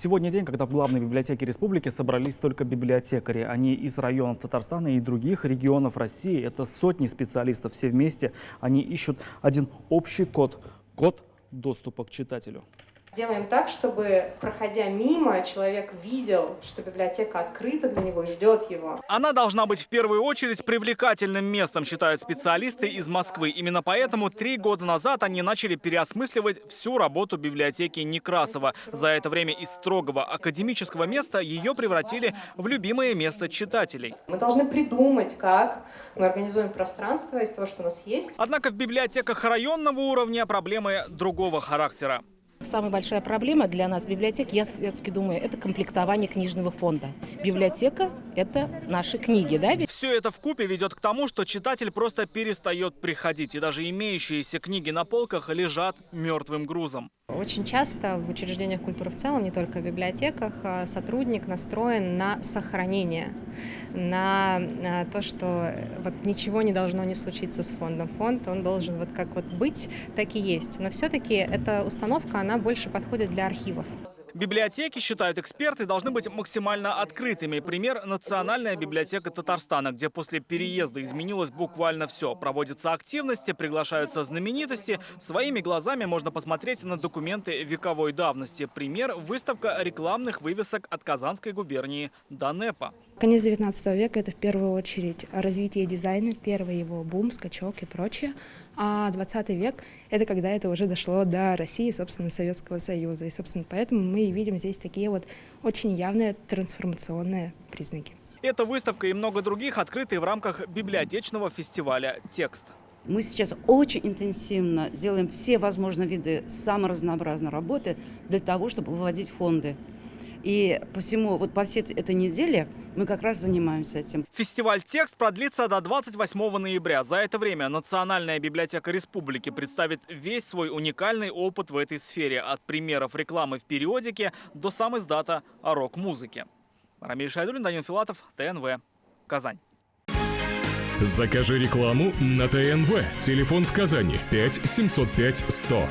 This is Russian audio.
Сегодня день, когда в главной библиотеке республики собрались только библиотекари. Они из районов Татарстана и других регионов России. Это сотни специалистов. Все вместе они ищут один общий код – код доступа к читателю. Делаем так, чтобы, проходя мимо, человек видел, что библиотека открыта для него и ждет его. Она должна быть в первую очередь привлекательным местом, считают специалисты из Москвы. Именно поэтому 3 года назад они начали переосмысливать всю работу библиотеки Некрасова. За это время из строгого академического места ее превратили в любимое место читателей. Мы должны придумать, как мы организуем пространство из того, что у нас есть. Однако в библиотеках районного уровня проблемы другого характера. Самая большая проблема для нас, библиотек, я все-таки думаю, это комплектование книжного фонда. Библиотека – это наши книги, да? Все это вкупе ведет к тому, что читатель просто перестает приходить. И даже имеющиеся книги на полках лежат мертвым грузом. Очень часто в учреждениях культуры в целом, не только в библиотеках, сотрудник настроен на сохранение, на то, что вот ничего не должно не случиться с фондом. Фонд, он должен вот как вот быть, так и есть. Но все-таки эта установка, она больше подходит для архивов. Библиотеки, считают эксперты, должны быть максимально открытыми. Пример – Национальная библиотека Татарстана, где после переезда изменилось буквально все. Проводятся активности, приглашаются знаменитости. Своими глазами можно посмотреть на документы вековой давности. Пример – выставка рекламных вывесок от Казанской губернии до НЭПа. Конец 19 века – это в первую очередь развитие дизайна, первый его бум, скачок и прочее. А 20 век – это когда это уже дошло до России, собственно, Советского Союза. И, собственно, поэтому мы и видим здесь такие вот очень явные трансформационные признаки. Эта выставка и много других открыты в рамках библиотечного фестиваля «Текст». Мы сейчас очень интенсивно делаем все возможные виды самой разнообразной работы для того, чтобы выводить фонды. И по всей этой неделе мы как раз занимаемся этим. Фестиваль «Текст» продлится до 28 ноября. За это время Национальная библиотека республики представит весь свой уникальный опыт в этой сфере. От примеров рекламы в периодике до сам издата о рок-музыке. Рамиль Шайдуллин, Данил Филатов, ТНВ, Казань. Закажи рекламу на ТНВ. Телефон в Казани 5 705 100.